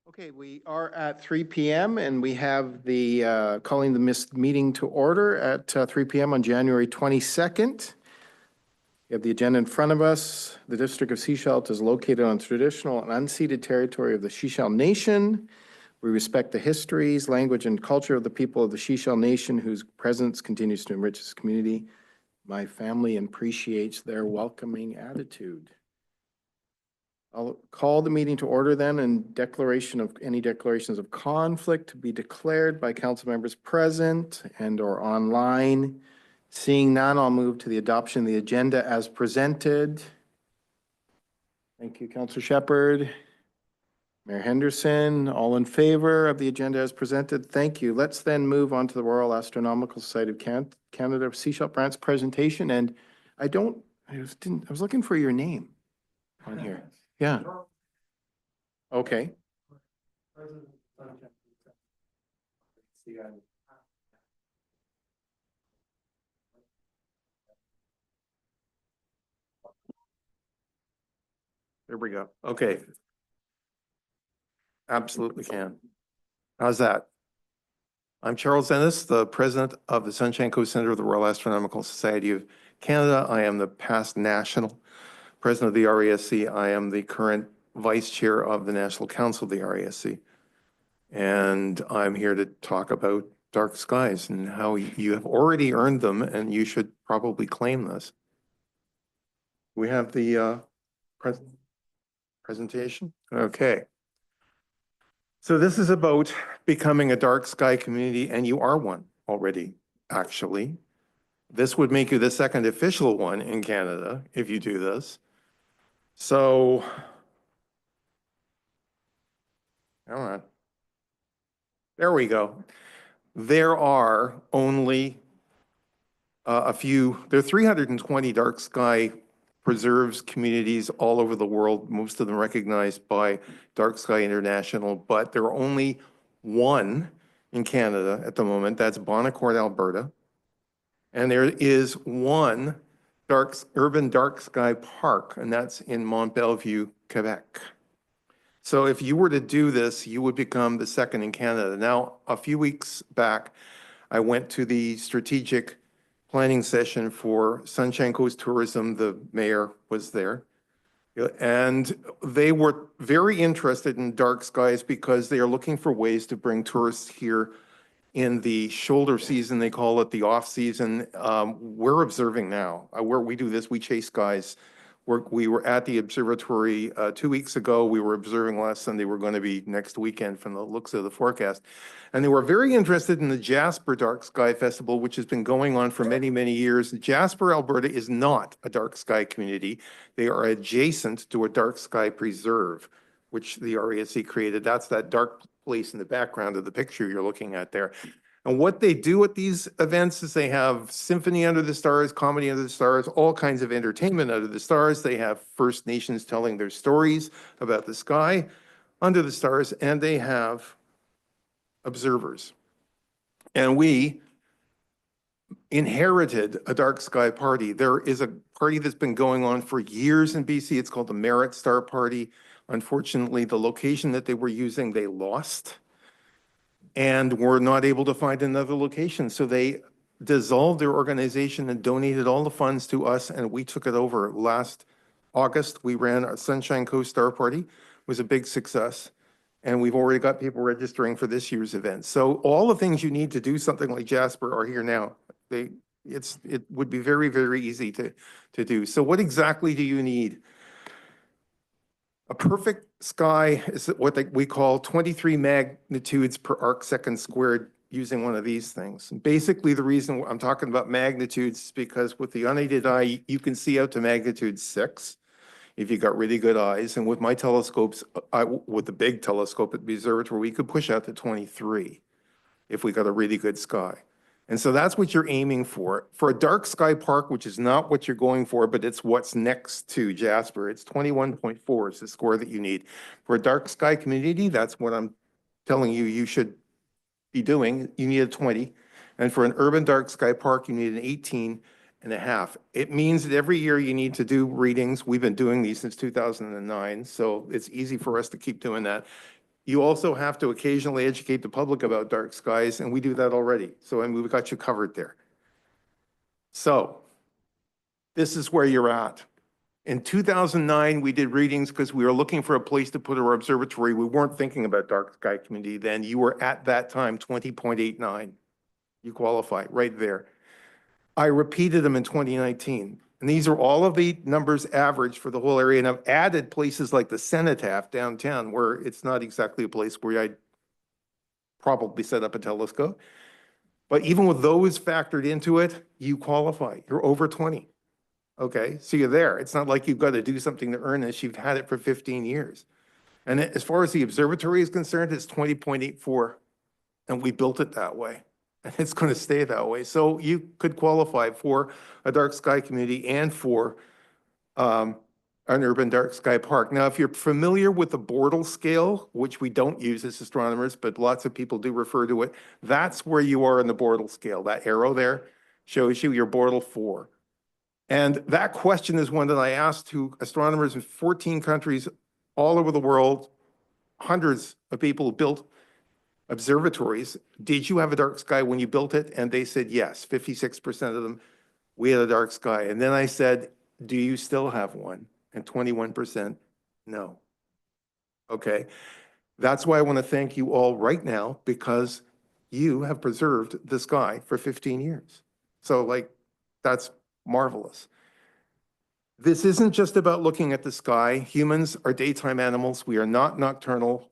Okay, we are at 3 p.m. and we have the calling the meeting to order at 3 p.m. on January 22nd. We have the agenda in front of us. The District of Sechelt is located on traditional and unceded territory of the Sechelt Nation. We respect the histories, language, and culture of the people of the Sechelt Nation, whose presence continues to enrich this community. My family appreciates their welcoming attitude. I'll call the meeting to order then, and any declarations of conflict to be declared by council members present and or online. Seeing none, I'll move to the adoption of the agenda as presented. Thank you, Councillor Shepherd. Mayor Henderson, all in favor of the agenda as presented? Thank you. Let's then move on to the Royal Astronomical Society of Canada of Sechelt Branch presentation. And I was looking for your name on here. Yeah. Okay. There we go. Okay. Absolutely can. How's that? I'm Charles Ennis, the president of the Sunshine Coast Center of the Royal Astronomical Society of Canada. I am the past national president of the RASC. I am the current vice chair of the National Council of the RASC. And I'm here to talk about dark skies and how you have already earned them, and you should probably claim this. We have the presentation. Okay. So this is about becoming a dark sky community, and you are one already, actually. This would make you the second official one in Canada if you do this. So, come on. There we go. There are only there are 320 dark sky preserves communities all over the world, most of them recognized by Dark Sky International, but there are only one in Canada at the moment. That's Bonnecourt, Alberta. And there is one urban dark sky park, and that's in Mont Belvieu, Quebec. So if you were to do this, you would become the second in Canada. Now, a few weeks back, I went to the strategic planning session for Sunshine Coast Tourism. The mayor was there. And they were very interested in dark skies because they are looking for ways to bring tourists here in the shoulder season. They call it the off season. We're observing now. Where we do this, we chase skies. We were at the observatory 2 weeks ago. We were observing last Sunday. We're going to be next weekend from the looks of the forecast. And they were very interested in the Jasper Dark Sky Festival, which has been going on for many, many years. Jasper, Alberta is not a dark sky community. They are adjacent to a dark sky preserve, which the RASC created. That's that dark place in the background of the picture you're looking at there. And what they do at these events is they have symphony under the stars, comedy under the stars, all kinds of entertainment under the stars. They have First Nations telling their stories about the sky under the stars, and they have observers. And we inherited a dark sky party. There is a party that's been going on for years in BC. It's called the Merit Star Party. Unfortunately, the location that they were using, they lost and were not able to find another location. So they dissolved their organization and donated all the funds to us, and we took it over. Last August, we ran our Sunshine Coast Star Party. It was a big success, and we've already got people registering for this year's event. So all the things you need to do something like Jasper are here now. It would be very, very easy to do. So what exactly do you need? A perfect sky is what we call 23 magnitudes per arc second squared using one of these things. Basically, the reason I'm talking about magnitudes is because with the unaided eye, you can see out to magnitude 6 if you got really good eyes. And with my telescopes, with the big telescope at the observatory, we could push out to 23 if we got a really good sky. And so that's what you're aiming for. For a dark sky park, which is not what you're going for, but it's what's next to Jasper, it's 21.4 is the score that you need. For a dark sky community, that's what I'm telling you you should be doing. You need a 20. And for an urban dark sky park, you need an 18.5. It means that every year you need to do readings. We've been doing these since 2009, so it's easy for us to keep doing that. You also have to occasionally educate the public about dark skies, and we do that already. So I mean, we've got you covered there. So this is where you're at. In 2009, we did readings because we were looking for a place to put our observatory. We weren't thinking about dark sky community then. You were at that time 20.89. You qualify right there. I repeated them in 2019. And these are all of the numbers averaged for the whole area. And I've added places like the Cenotaph downtown, where it's not exactly a place where I'd probably set up a telescope. But even with those factored into it, you qualify. You're over 20. Okay, so you're there. It's not like you've got to do something to earn this. You've had it for 15 years. And as far as the observatory is concerned, it's 20.84. And we built it that way. And it's going to stay that way. So you could qualify for a dark sky community and for an urban dark sky park. Now, if you're familiar with the Bortle scale, which we don't use as astronomers, but lots of people do refer to it, that's where you are in the Bortle scale. That arrow there shows you your Bortle 4. And that question is one that I asked to astronomers in 14 countries all over the world, hundreds of people who built observatories. Did you have a dark sky when you built it? And they said yes, 56% of them, we had a dark sky. And then I said, do you still have one? And 21%, no. Okay, that's why I want to thank you all right now, because you have preserved the sky for 15 years. So like, that's marvelous. This isn't just about looking at the sky. Humans are daytime animals. We are not nocturnal.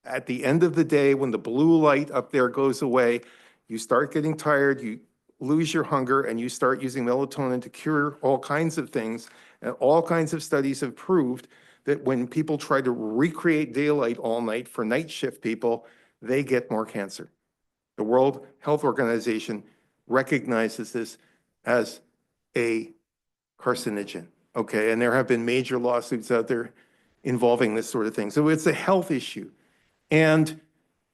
At the end of the day, when the blue light up there goes away, you start getting tired, you lose your hunger, and you start using melatonin to cure all kinds of things. And all kinds of studies have proved that when people try to recreate daylight all night for night shift people, they get more cancer. The World Health Organization recognizes this as a carcinogen, okay? And there have been major lawsuits out there involving this sort of thing. So it's a health issue. And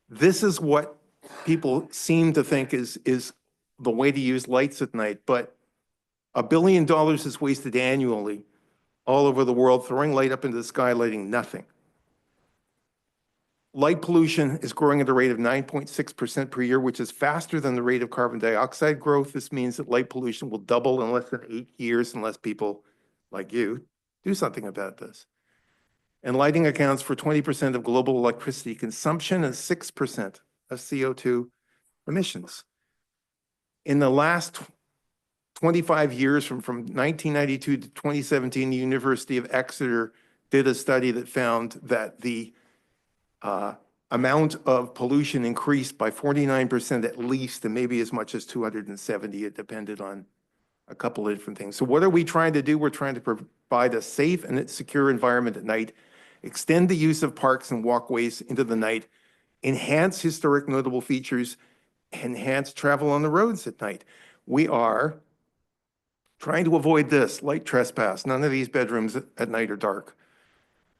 this is what people seem to think is the way to use lights at night. But $1 billion is wasted annually all over the world, throwing light up into the sky, lighting nothing. Light pollution is growing at a rate of 9.6% per year, which is faster than the rate of carbon dioxide growth. This means that light pollution will double in less than 8 years unless people like you do something about this. And lighting accounts for 20% of global electricity consumption and 6% of CO2 emissions. In the last 25 years, from 1992 to 2017, the University of Exeter did a study that found that the amount of pollution increased by 49% at least, and maybe as much as 270. It depended on a couple of different things. So what are we trying to do? We're trying to provide a safe and secure environment at night, extend the use of parks and walkways into the night, enhance historic notable features, enhance travel on the roads at night. We are trying to avoid this, light trespass. None of these bedrooms at night are dark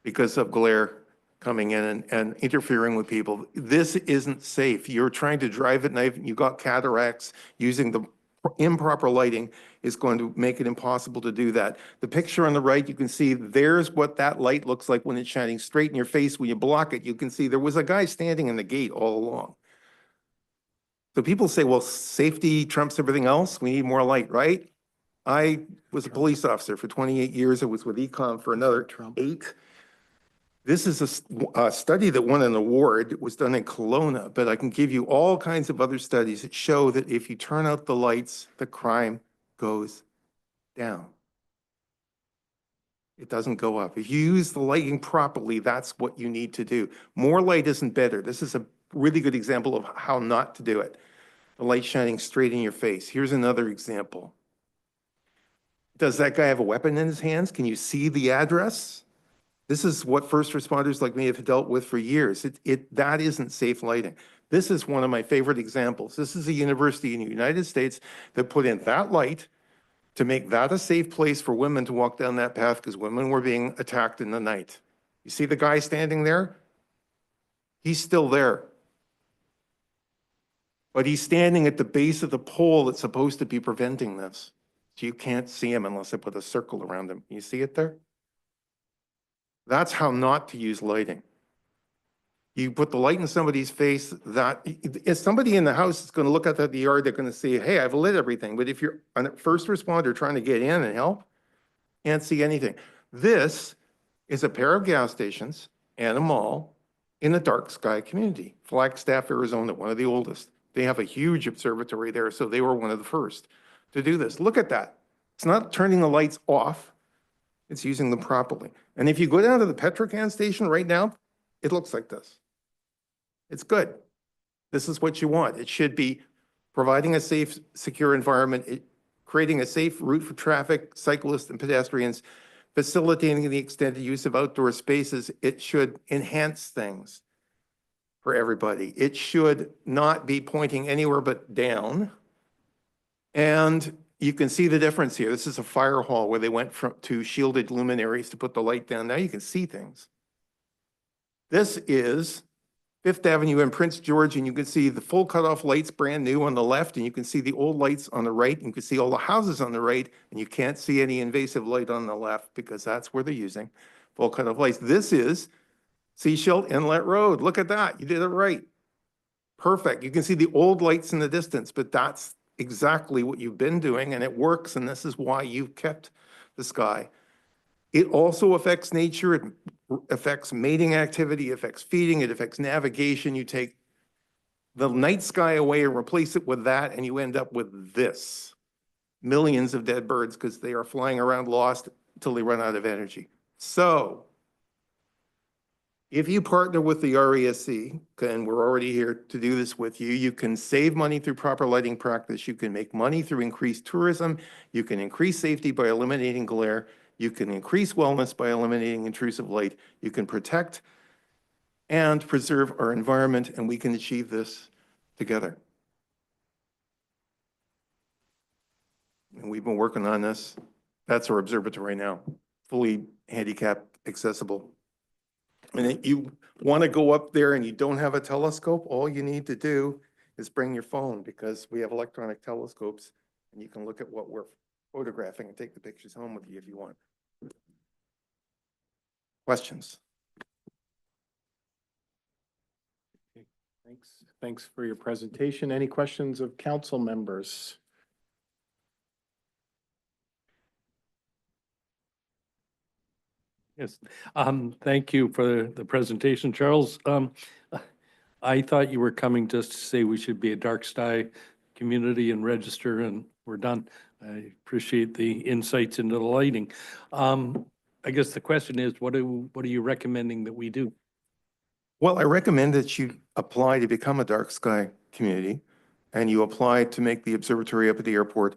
because of glare coming in and interfering with people. This isn't safe. You're trying to drive at night and you got cataracts. Using the improper lighting is going to make it impossible to do that. The picture on the right, you can see there's what that light looks like when it's shining straight in your face. When you block it, you can see there was a guy standing in the gate all along. So people say, well, safety trumps everything else. We need more light, right? I was a police officer for 28 years. I was with Econ for another 8. This is a study that won an award. It was done in Kelowna, but I can give you all kinds of other studies that show that if you turn out the lights, the crime goes down. It doesn't go up. If you use the lighting properly, that's what you need to do. More light isn't better. This is a really good example of how not to do it. The light shining straight in your face. Here's another example. Does that guy have a weapon in his hands? Can you see the address? This is what first responders like me have dealt with for years. That isn't safe lighting. This is one of my favorite examples. This is a university in the United States that put in that light to make that a safe place for women to walk down that path because women were being attacked in the night. You see the guy standing there? He's still there. But he's standing at the base of the pole that's supposed to be preventing this. So you can't see him unless I put a circle around him. You see it there? That's how not to use lighting. You put the light in somebody's face, that, if somebody in the house is gonna look at the yard, they're gonna say, hey, I've lit everything. But if you're a first responder trying to get in and help, can't see anything. This is a pair of gas stations and a mall in the dark sky community. Flagstaff, Arizona, one of the oldest. They have a huge observatory there, so they were one of the first to do this. Look at that. It's not turning the lights off, it's using them properly. And if you go down to the Petrocan station right now, it looks like this. It's good. This is what you want. It should be providing a safe, secure environment, creating a safe route for traffic, cyclists, and pedestrians, facilitating the extended use of outdoor spaces. It should enhance things for everybody. It should not be pointing anywhere but down. And you can see the difference here. This is a fire hall where they went to shielded luminaries to put the light down. Now you can see things. This is Fifth Avenue and Prince George, and you can see the full cutoff lights brand new on the left, and you can see the old lights on the right, and you can see all the houses on the right, and you can't see any invasive light on the left because that's where they're using full cutoff lights. This is Seashell Inlet Road. Look at that. You did it right. Perfect. You can see the old lights in the distance, but that's exactly what you've been doing, and it works, and this is why you've kept the sky. It also affects nature. It affects mating activity, affects feeding, it affects navigation. You take the night sky away and replace it with that, and you end up with this. Millions of dead birds because they are flying around lost until they run out of energy. So if you partner with the RESC, and we're already here to do this with you, you can save money through proper lighting practice. You can make money through increased tourism. You can increase safety by eliminating glare. You can increase wellness by eliminating intrusive light. You can protect and preserve our environment, and we can achieve this together. And we've been working on this. That's our observatory now, fully handicap accessible. And if you want to go up there and you don't have a telescope, all you need to do is bring your phone, because we have electronic telescopes and you can look at what we're photographing and take the pictures home with you if you want. Questions? Thanks for your presentation. Any questions of council members? Yes, thank you for the presentation, Charles. I thought you were coming just to say we should be a dark sky community and register, and we're done. I appreciate the insights into the lighting. I guess the question is, what are you recommending that we do? Well, I recommend that you apply to become a dark sky community, and you apply to make the observatory up at the airport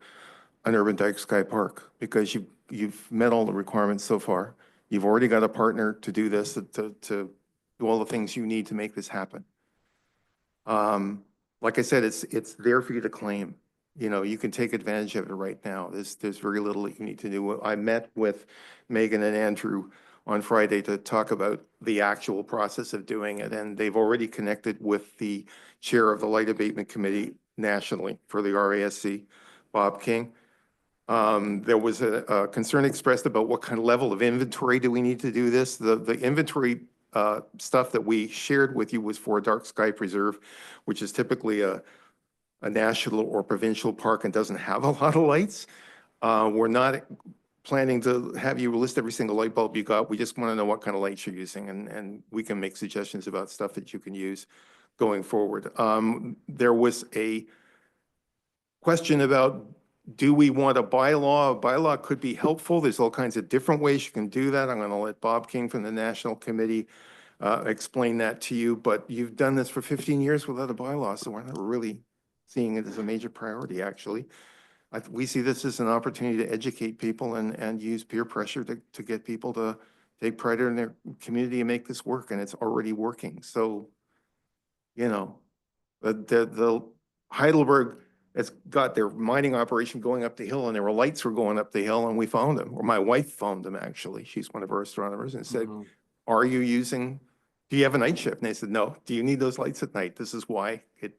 an urban dark sky park, because you've met all the requirements so far. You've already got a partner to do this, to do all the things you need to make this happen. Like I said, it's there for you to claim. You know, you can take advantage of it right now. There's very little that you need to do. I met with Megan and Andrew on Friday to talk about the actual process of doing it, and they've already connected with the chair of the Light Abatement Committee nationally for the RASC, Bob King. There was a concern expressed about what kind of level of inventory do we need to do this. The inventory stuff that we shared with you was for a dark sky preserve, which is typically a national or provincial park and doesn't have a lot of lights. We're not planning to have you list every single light bulb you got. We just want to know what kind of lights you're using, and we can make suggestions about stuff that you can use going forward. There was a question about, do we want a bylaw? A bylaw could be helpful. There's all kinds of different ways you can do that. I'm going to let Bob King from the National Committee explain that to you, but you've done this for 15 years without a bylaw, so we're not really seeing it as a major priority, actually. We see this as an opportunity to educate people and use peer pressure to get people to take pride in their community and make this work, and it's already working. So, you know, the Heidelberg has got their mining operation going up the hill, and their lights were going up the hill, and we found them, or my wife found them, actually. She's one of our astronomers, and said, do you have a night shift? And they said, no. Do you need those lights at night? This is why it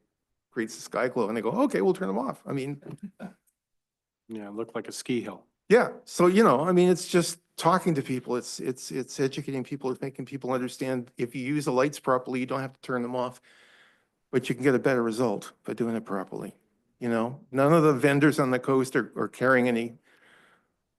creates the sky glow. And they go, okay, we'll turn them off. I mean, Yeah, it looked like a ski hill. Yeah, so, I mean, it's just talking to people. It's educating people. It's making people understand if you use the lights properly, you don't have to turn them off. But you can get a better result by doing it properly. None of the vendors on the coast are carrying any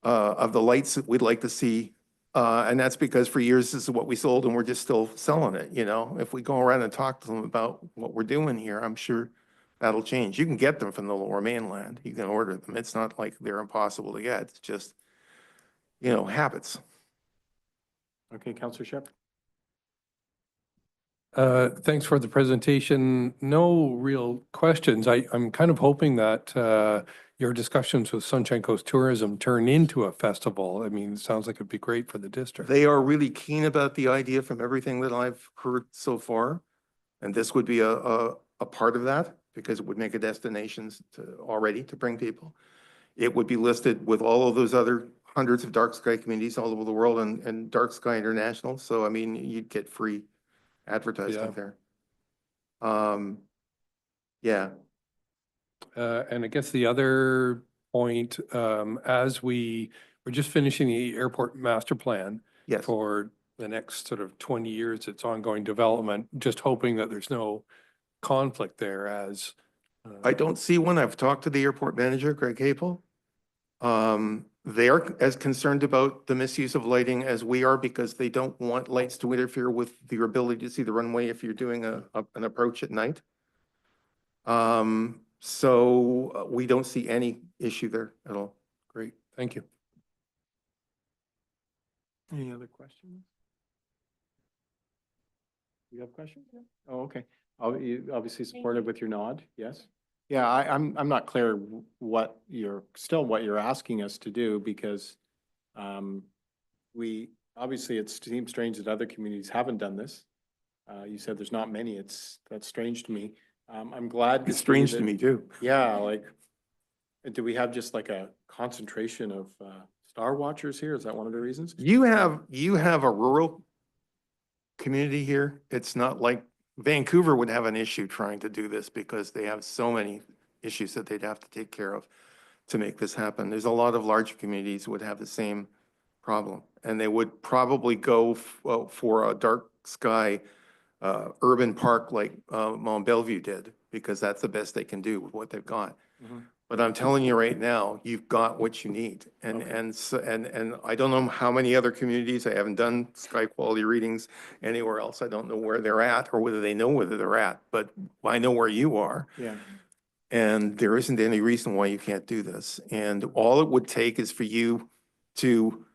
of the lights that we'd like to see. And that's because for years, this is what we sold and we're just still selling it, If we go around and talk to them about what we're doing here, I'm sure that'll change. You can get them from the lower mainland. You can order them. It's not like they're impossible to get. It's just, habits. Okay, Counselor Shepherd. Thanks for the presentation. No real questions. I'm kind of hoping that your discussions with Sunshine Coast Tourism turn into a festival. I mean, it sounds like it'd be great for the district. They are really keen about the idea from everything that I've heard so far. And this would be a part of that because it would make a destination to bring people. It would be listed with all of those other hundreds of dark sky communities all over the world and Dark Sky International. So, I mean, you'd get free advertisement there. Yeah. And I guess the other point, as we're just finishing the airport master plan Yes. for the next sort of 20 years, it's ongoing development, just hoping that there's no conflict there as. I don't see one. I've talked to the airport manager, Greg Capel. They are as concerned about the misuse of lighting as we are because they don't want lights to interfere with your ability to see the runway if you're doing an approach at night. So we don't see any issue there at all. Great, thank you. Any other questions? You have questions? Oh, okay. You obviously supported with your nod, yes? Yeah, I'm not clear what you're asking us to do because obviously it seems strange that other communities haven't done this. You said there's not many. That's strange to me. I'm glad. It's strange to me too. Yeah, like, do we have just like a concentration of star watchers here? Is that one of the reasons? You have a rural community here. It's not like Vancouver would have an issue trying to do this because they have so many issues that they'd have to take care of to make this happen. There's a lot of large communities who would have the same problem, and they would probably go for a dark sky urban park like Mount Bellevue did, because that's the best they can do with what they've got. Mhm. But I'm telling you right now, you've got what you need. And, Okay. and I don't know how many other communities, I haven't done sky quality readings anywhere else. I don't know where they're at or whether they know whether they're at, but I know where you are. Yeah. And there isn't any reason why you can't do this. And all it would take is for you to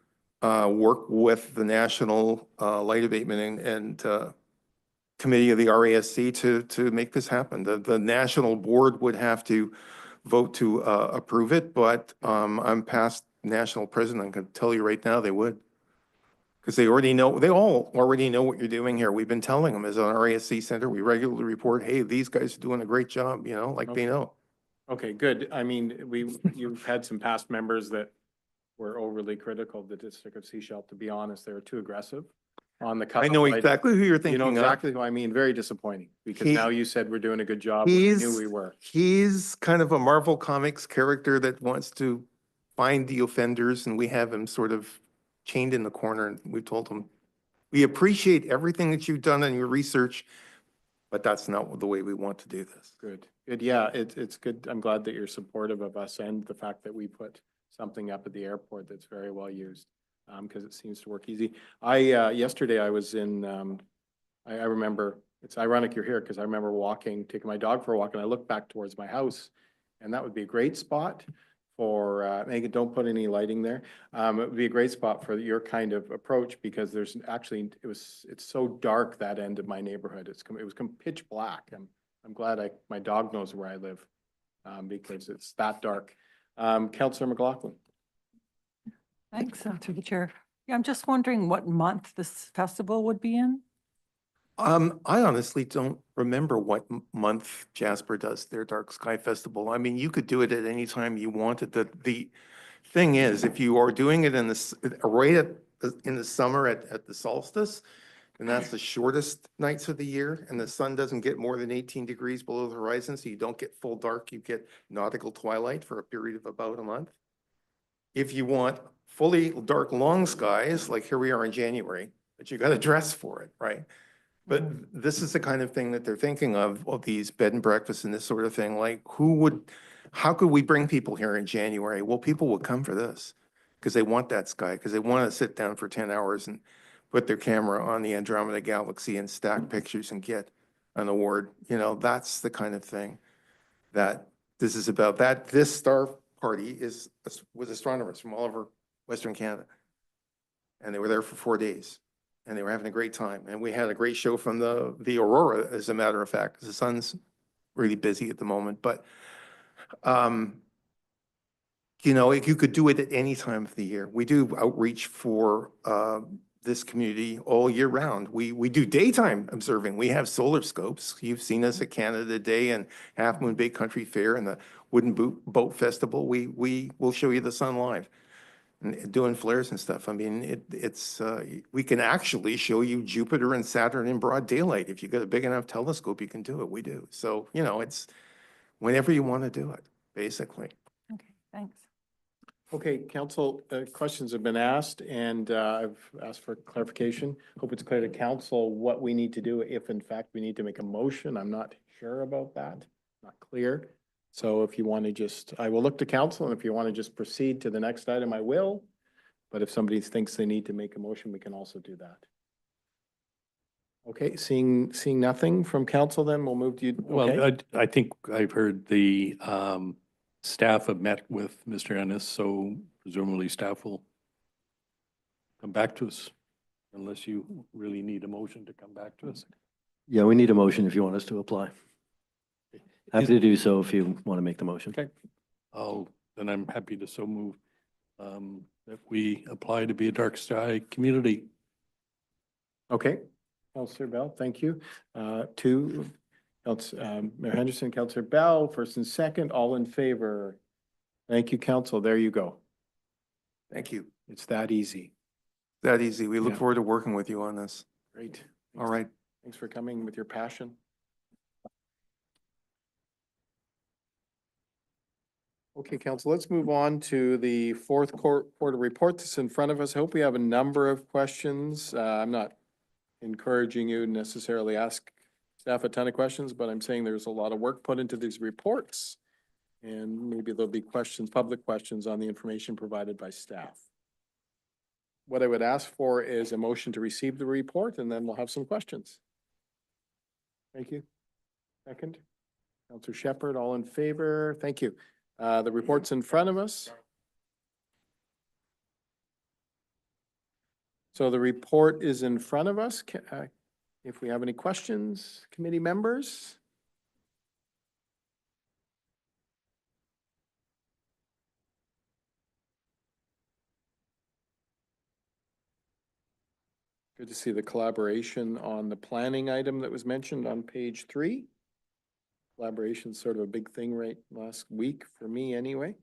work with the National Light Abatement and Committee of the RASC to make this happen. The national board would have to vote to approve it, but I'm past national president. I can tell you right now they would. Because they all already know what you're doing here. We've been telling them as an RASC center, we regularly report, hey, these guys are doing a great job, like they Okay. know. Okay, good. I mean, you've had some past members that were overly critical of the District of Sechelt. To be honest, they were too aggressive on the cut. I know exactly who you're You thinking know of. exactly who I mean. Very disappointing because He- now you said we're doing a good job. We knew He's, we were. he's kind of a Marvel Comics character that wants to find the offenders, and we have him sort of chained in the corner. And we told him, we appreciate everything that you've done in your research, but that's not the way we want to do this. Good, good. Yeah, it's good. I'm glad that you're supportive of us and the fact that we put something up at the airport that's very well used, because it seems to work easy. Yesterday I was in, I remember, it's ironic you're here because I remember taking my dog for a walk and I looked back towards my house and that would be a great spot for, Megan, don't put any lighting there. It would be a great spot for your kind of approach because there's actually, it's so dark that end of my neighborhood. It was pitch black. I'm glad my dog knows where I live because it's that dark. Councillor McLaughlin. Thanks, through the chair. Yeah, I'm just wondering what month this festival would be in? I honestly don't remember what month Jasper does their Dark Sky Festival. I mean, you could do it at any time you wanted. The thing is, if you are doing it in the summer at the solstice, and that's the shortest nights of the year, and the sun doesn't get more than 18 degrees below the horizon, so you don't get full dark, you get nautical twilight for a period of about a month. if you want fully dark, long skies, like here we are in January, but you got to dress for it, right? But this is the kind of thing that they're thinking of these bed and breakfasts and this sort of thing. Like how could we bring people here in January? Well, people will come for this because they want that sky, because they want to sit down for 10 hours and put their camera on the Andromeda Galaxy and stack pictures and get an award. You know, that's the kind of thing that this is about. This star party was astronomers from all over Western Canada. And they were there for 4 days. And they were having a great time. And we had a great show from the Aurora, as a matter of fact, 'cause the sun's really busy at the moment. But, you know, if you could do it at any time of the year. We do outreach for this community all year round. We do daytime observing. We have solar scopes. You've seen us at Canada Day and Half Moon Bay Country Fair and the Wooden Boat Festival. We will show you the sun live. And doing flares and stuff. I mean, we can actually show you Jupiter and Saturn in broad daylight. If you've got a big enough telescope, you can do it. We do. So, you know, it's whenever you want to do it, basically. Okay, thanks. Okay, council, questions have been asked and I've asked for clarification. Hope it's clear to council what we need to do if in fact we need to make a motion. I'm not sure about that, not clear. So if you want to I will look to council, and if you want to just proceed to the next item, I will. But if somebody thinks they need to make a motion, we can also do that. Okay, seeing nothing from council, then we'll move to you. Okay. Well, I think I've heard the staff have met with Mr. Ennis, so presumably staff will come back to us unless you really need a motion to come back to us. Yeah, we need a motion if you want us to apply. Happy to do so if you want to make the motion. Okay. Then I'm happy to so move that we apply to be a dark sky community. Okay, Councillor Bell, thank you. Mayor Henderson, Councillor Bell, first and second, all in favor. Thank you, council. There you go. Thank you. It's that easy. That easy. We look Yeah. forward to working with you on this. Great. All right. Thanks for coming with your passion. Okay, council, let's move on to the fourth quarter report that's in front of us. I hope we have a number of questions. I'm not encouraging you to necessarily ask staff a ton of questions, but I'm saying there's a lot of work put into these reports. And maybe there'll be questions, public questions on the information provided by staff. What I would ask for is a motion to receive the report, and then we'll have some questions. Thank you. Second, Councillor Shepherd, all in favor? Thank you. The report's in front of us. So the report is in front of us. If we have any questions, committee members? Good to see the collaboration on the planning item that was mentioned on page 3. Collaboration is sort of a big thing right last week for me anyway.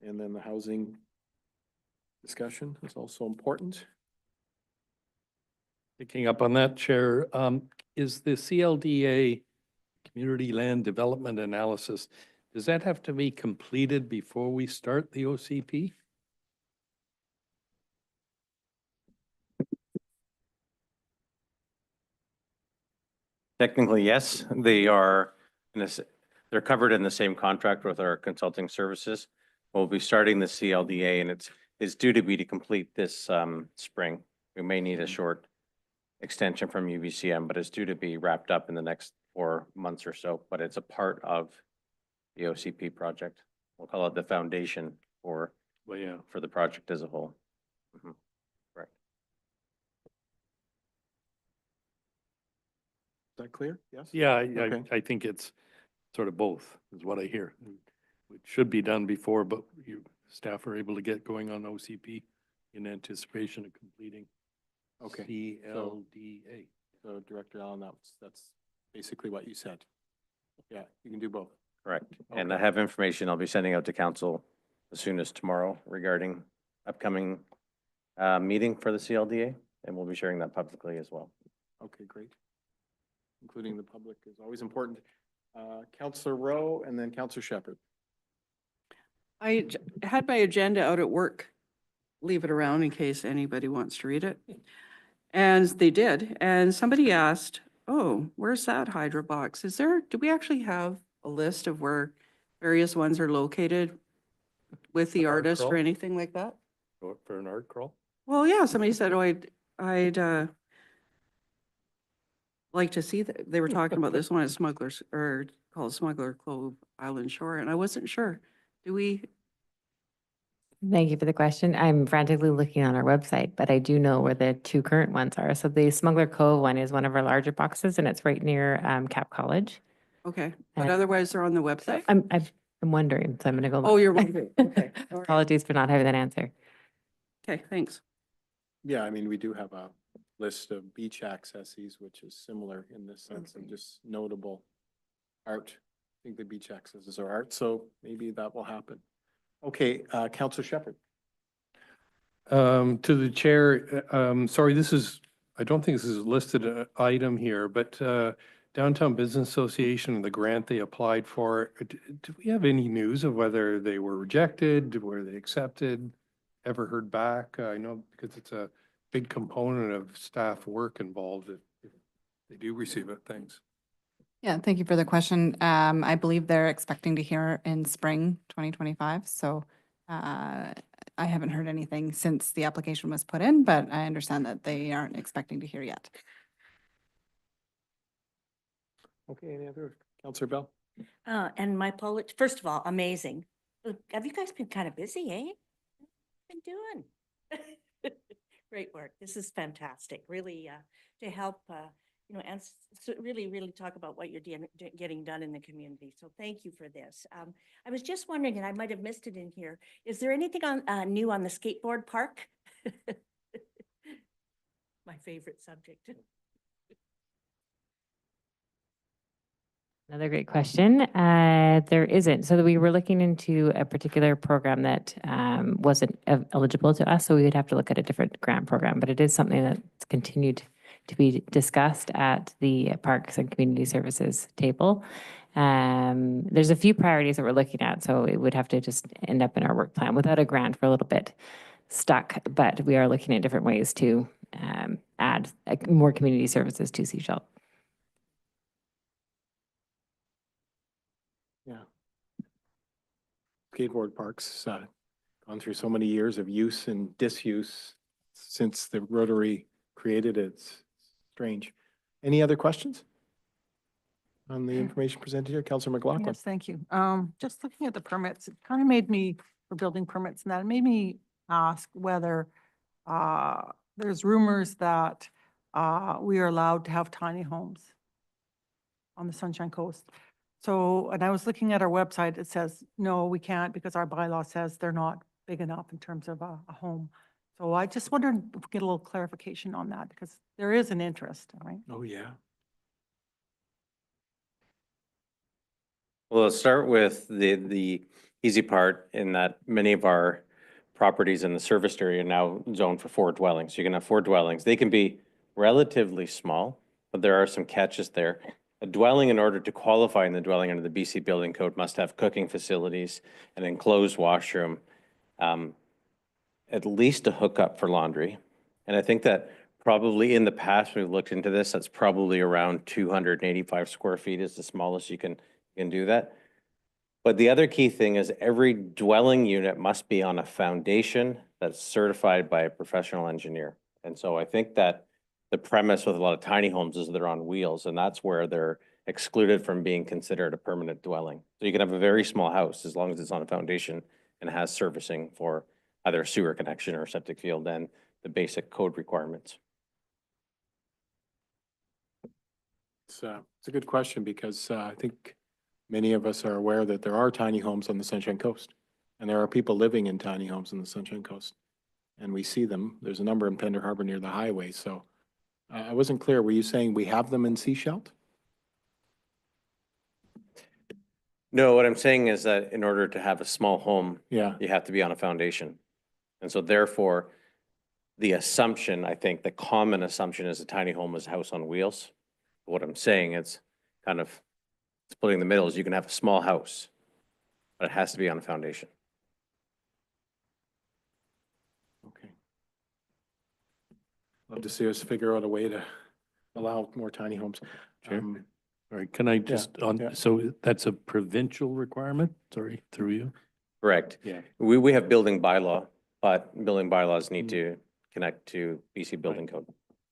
And then the housing discussion is also important. Picking up on that, Chair, is the CLDA Community Land Development Analysis, does that have to be completed before we start the OCP? Technically, yes, they're covered in the same contract with our consulting services. We'll be starting the CLDA and it's due to be complete this spring. We may need a short extension from UBCM, but it's due to be wrapped up in the next 4 months or so, but it's a part of the OCP project. We'll call it the foundation for Well, yeah. the project as a whole. Mhm. Correct. Is that clear? Yes? Yeah, Okay. I think it's sort of both, is what I hear. It should be done before, but you, staff are able to get going on OCP in anticipation of completing Okay. CLDA. So Director Allen, that's basically what you said. Yeah, you can do both. Correct. And I Okay. have information I'll be sending out to council as soon as tomorrow regarding upcoming meeting for the CLDA, and we'll be sharing that publicly as well. Okay, great. Including the public is always important. Councillor Rowe and then Councillor Shepherd. had my agenda out at work. Leave it around in case anybody wants to read it. And they did. And somebody asked, oh, where's that Hydro box? Do we actually have a list of where various ones are located with the An art artist or crawl? anything like that? For an art crawl? Well, yeah, somebody said, oh, I'd like to see that. They were talking about this one at Smugglers, or called Smuggler Cove Island Shore, and I wasn't sure. Do we, Thank you for the question. I'm frantically looking on our website, but I do know where the two current ones are. So the Smuggler Cove one is one of our larger boxes and it's right near Cap College. okay, but Uh, otherwise they're on the website? I'm wondering, so I'm gonna go. Oh, look. you're wondering. Okay. All right. Apologies for not having that answer. Okay, thanks. Yeah, I mean, we do have a list of beach accesses, which is similar in this sense of just notable art. I think the beach accesses are art, so maybe that will happen. Okay, Counselor Shepherd. To the chair, sorry, I don't think this is a listed item here, but Downtown Business Association and the grant they applied for, do we have any news of whether they were rejected, were they accepted, ever heard back? I know because it's a big component of staff work involved if they do receive it. Thanks. Yeah, thank you for the question. I believe they're expecting to hear in spring 2025. So I haven't heard anything since the application was put in, but I understand that they aren't expecting to hear yet. Okay, any other? Counselor Bell? And my apology, first of all, amazing. Have you guys been kind of busy, eh? Been doing? Great work. This is fantastic, really, to help, and really talk about what you're getting done in the community. So thank you for this. I was just wondering, and I might have missed it in here, is there anything new on the skateboard park? My favorite subject. Another great question. There isn't. So we were looking into a particular program that wasn't eligible to us, so we would have to look at a different grant program, but it is something that's continued to be discussed at the Parks and Community Services table. There's a few priorities that we're looking at, so it would have to just end up in our work plan without a grant for a little bit stuck, but we are looking at different ways to add more community services to Seashell. Yeah. Skateboard parks, gone through so many years of use and disuse since the Rotary created it. It's strange. Any other questions on the information presented here? Councillor McLaughlin? Yes, thank you. Just looking at the permits, it kind of made me, for building permits and that, it made me ask whether there's rumors that we are allowed to have tiny homes on the Sunshine Coast. So, and I was looking at our website, it says, no, we can't because our bylaw says they're not big enough in terms of a home. So I just wondered if we could get a little clarification on that because there is an interest, right? Oh, yeah. Well, let's start with the easy part in that many of our properties in the serviced area are now zoned for 4 dwellings. You can have 4 dwellings. They can be relatively small, but there are some catches there. A dwelling, in order to qualify in the dwelling under the BC Building Code, must have cooking facilities, an enclosed washroom, at least a hookup for laundry. And I think that probably in the past, we've looked into this, that's probably around 285 square feet is the smallest you can do that. But the other key thing is every dwelling unit must be on a foundation that's certified by a professional engineer. And so I think that the premise with a lot of tiny homes is they're on wheels, and that's where they're excluded from being considered a permanent dwelling. So you can have a very small house as long as it's on a foundation and has servicing for either a sewer connection or septic field and the basic code requirements. It's a good question because I think many of us are aware that there are tiny homes on the Sunshine Coast, and there are people living in tiny homes on the Sunshine Coast, and we see them. There's a number in Pender Harbor near the highway, so I wasn't clear. Were you saying we have them in Seashell? No, what I'm saying is that in order to have a small home, Yeah. you have to be on a foundation. And so therefore, the assumption, I think, the common assumption is a tiny home is a house on wheels. What I'm saying is kind of splitting the middle is you can have a small house, but it has to be on a foundation. love to see us figure out a way to allow more tiny homes. Sure. Um, All right, can I just, yeah. so that's a provincial requirement? Sorry, through you? Correct. Yeah. We have building bylaw, but building bylaws need Mm. to connect to BC Building Code.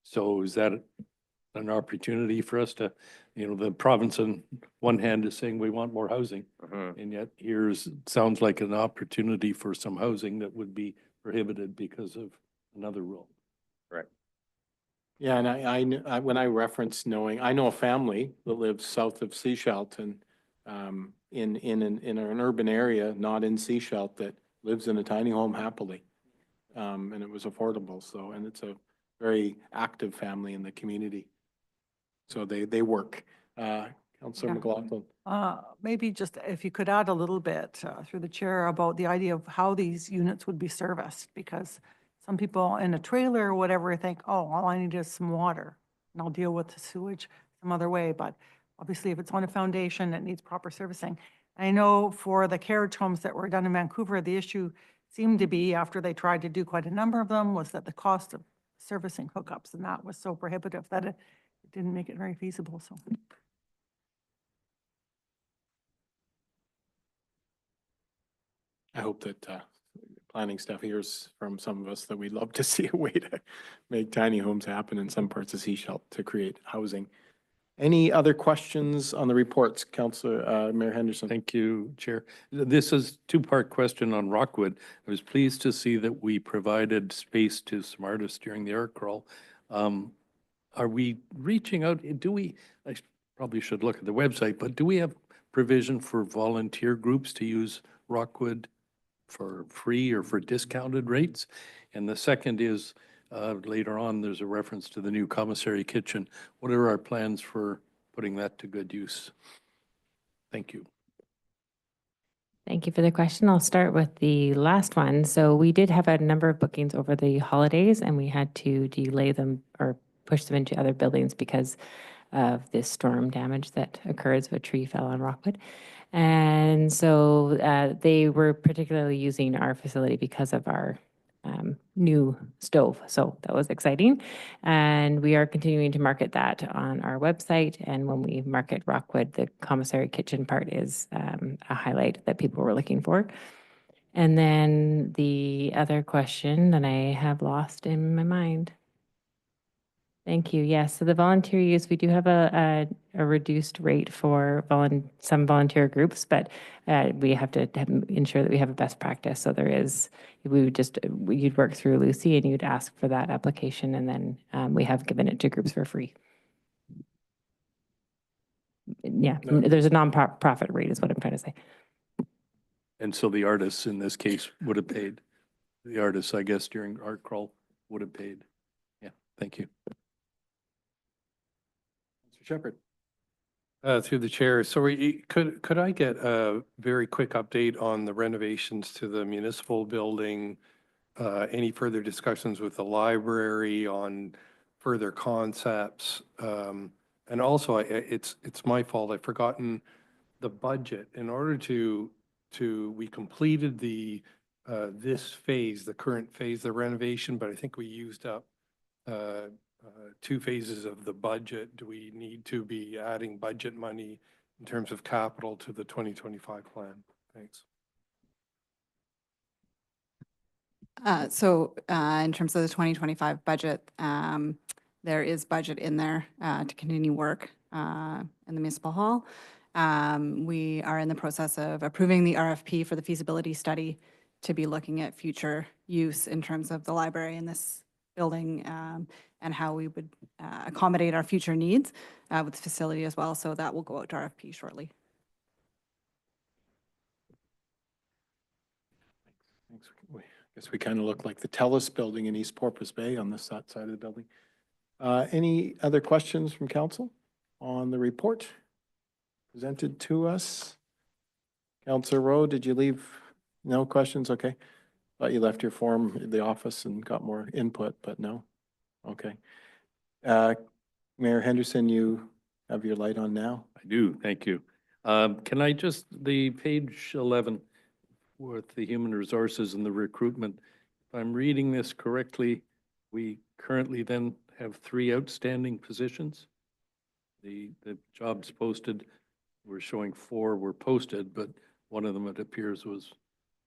So is that an opportunity for us to, the province on one hand is saying we want more housing, Mhm. and yet sounds like an opportunity for some housing that would be prohibited because of another rule. Correct. Yeah, and when I reference knowing, I know a family that lives south of Seashelt and in an urban area, not in Seashelt, that lives in a tiny home happily. And it was affordable, so, and it's a very active family in the community. So they work. Councillor Yeah. McLaughlin. Maybe just if you could add a little bit through the chair about the idea of how these units would be serviced, because some people in a trailer or whatever think, oh, all I need is some water and I'll deal with the sewage some other way. But obviously, if it's on a foundation, it needs proper servicing. I know for the carriage homes that were done in Vancouver, the issue seemed to be, after they tried to do quite a number of them, was that the cost of servicing hookups and that was so prohibitive that it didn't make it very feasible, so. I hope that planning staff hears from some of us that we'd love to see a way to make tiny homes happen in some parts of Seashell to create housing. Any other questions on the reports, Councillor Mayor Henderson? Thank you, Chair. This is two-part question on Rockwood. I was pleased to see that we provided space to some artists during the art crawl. Are we reaching out? I probably should look at the website, but do we have provision for volunteer groups to use Rockwood for free or for discounted rates? And the second is, later on, there's a reference to the new commissary kitchen. What are our plans for putting that to good use? Thank you. Thank you for the question. I'll start with the last one. So we did have a number of bookings over the holidays, and we had to delay them or push them into other buildings because of this storm damage that occurs if a tree fell on Rockwood. And so they were particularly using our facility because of our new stove. So that was exciting. And we are continuing to market that on our website. And when we market Rockwood, the commissary kitchen part is a highlight that people were looking for. And then the other question that I have lost in my mind. Thank you. Yes, so the volunteer use, we do have a reduced rate for some volunteer groups, but we have to ensure that we have a best practice. So you'd work through Lucy and you'd ask for that application, and then we have given it to groups for free. Yeah, No. there's a non-profit rate is what I'm trying to say. And so the artists in this case would have paid. The artists, I guess, during art crawl would have paid. Yeah, thank you. Mr. Shepherd. Through the chair, so could I get a very quick update on the renovations to the municipal building? Any further discussions with the library on further concepts? And also, it's my fault, I've forgotten the budget. In order we completed this phase, the current phase, the renovation, but I think we used up 2 phases of the budget. Do we need to be adding budget money in terms of capital to the 2025 plan? Thanks. So in terms of the 2025 budget, there is budget in there to continue work in the municipal hall. We are in the process of approving the RFP for the feasibility study to be looking at future use in terms of the library in this building and how we would accommodate our future needs with the facility as well. So that will go out to RFP shortly. Thanks. I guess we kind of look like the TELUS building in East Porpoise Bay on this side of the building. Any other questions from council on the report presented to us? Councillor Rowe, did you leave? No questions? Okay. Thought you left your form in the office and got more input, but no. Okay. Mayor Henderson, you have your light on now. I do, thank you. Can I the page 11 with the human resources and the recruitment, if I'm reading this correctly, we currently then have 3 outstanding positions. The jobs posted, we're showing 4 were posted, but one of them, it appears, was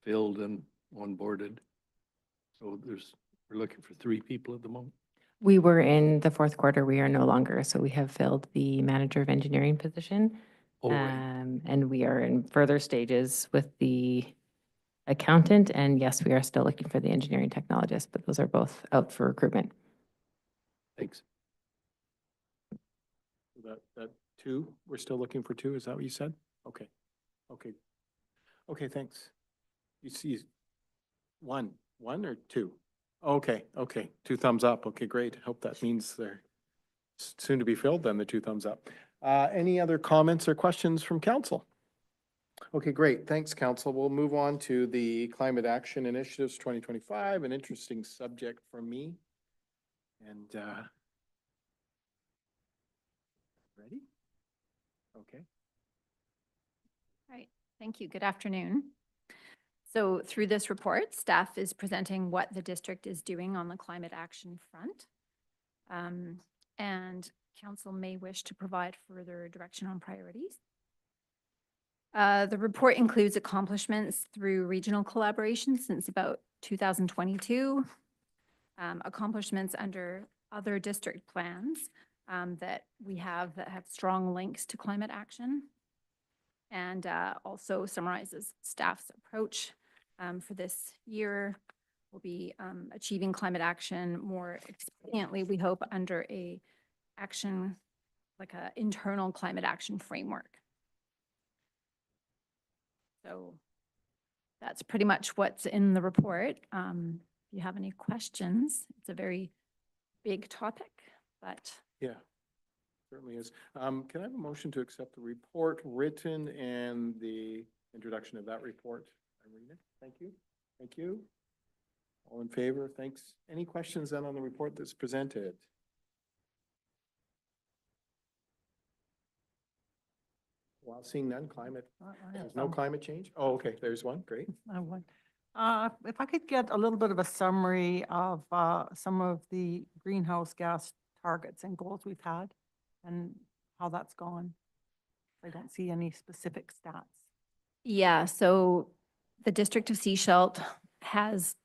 filled and onboarded. So we're looking for 3 people at the moment. We were in the fourth quarter, we are no longer, so we have filled the manager of engineering position. Oh, right. And we are in further stages with the accountant, and yes, we are still looking for the engineering technologist, but those are both out for recruitment. Thanks. That 2, we're still looking for 2, is that what you said? Okay, okay. Okay, thanks. You see 1 or 2? Okay, 2 thumbs up. Okay, great. Hope that means they're soon to be filled then, the 2 thumbs up. Any other comments or questions from council? Okay, great. Thanks, council. We'll move on to the Climate Action Initiatives 2025, an interesting subject for me. And ready? Okay. Right, thank you. Good afternoon. So through this report, staff is presenting what the district is doing on the climate action front. And council may wish to provide further direction on priorities. The report includes accomplishments through regional collaboration since about 2022, accomplishments under other district plans that we have that have strong links to climate action, and also summarizes staff's approach for this year. We'll be achieving climate action more expediently, we hope, under a action, like a internal climate action framework. So that's pretty much what's in the report. If you have any questions, it's a very big topic, but. Yeah, certainly is. Can I have a motion to accept the report written and the introduction of that report? Irina, thank you. Thank you. All in favor? Thanks. Any questions then on the report that's presented? While seeing none, there's no climate change? Oh, okay, there's one, great. If I could get a little bit of a summary of some of the greenhouse gas targets and goals we've had and how that's gone. I don't see any specific stats. Yeah, so the District of Sechelt has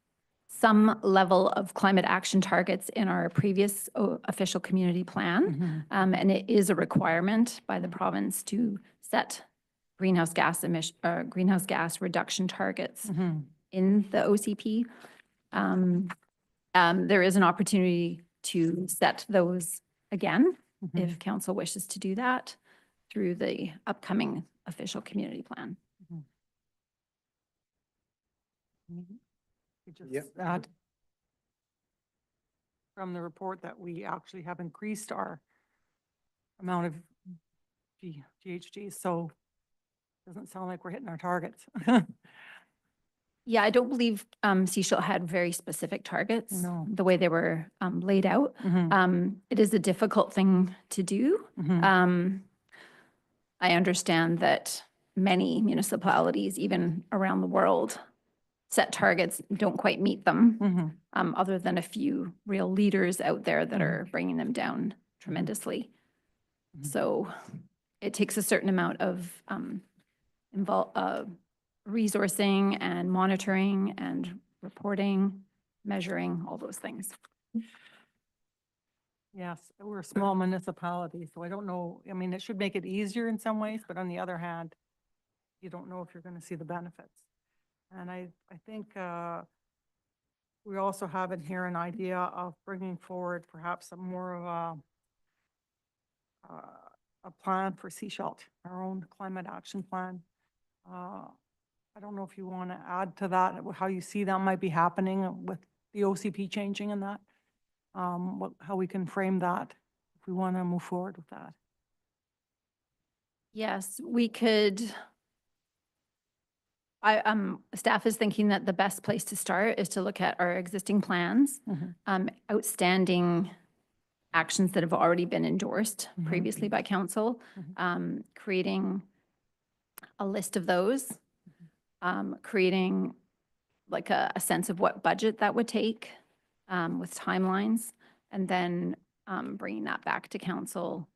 some level of climate action targets in our previous official community plan. And it is a requirement by the province to set greenhouse gas reduction targets in the OCP. There is an opportunity to set those again if council wishes to do that through the upcoming official community plan. Just add from the report that we actually have increased our amount of GHGs, so it doesn't sound like we're hitting our targets. Yeah, I don't believe Sechelt had very specific targets, No. the way they were laid out. It is a difficult thing to do. I understand that many municipalities, even around the world, set targets, don't quite meet them, other than a few real leaders out there that are bringing them down tremendously. So it takes a certain amount of resourcing and monitoring and reporting, measuring, all those things. Yes, we're a small municipality, so I don't know, I mean, it should make it easier in some ways, but on the other hand, you don't know if you're going to see the benefits. And I think we also have in here an idea of bringing forward perhaps some more of a plan for Sechelt, our own climate action plan. I don't know if you want to add to that, how you see that might be happening with the OCP changing and that, how we can frame that if we want to move forward with that. Yes, we could. Staff is thinking that the best place to start is to look at our existing plans, outstanding actions that have already been endorsed previously by council, creating a list of those, creating like a sense of what budget that would take with timelines, and then bringing that back to council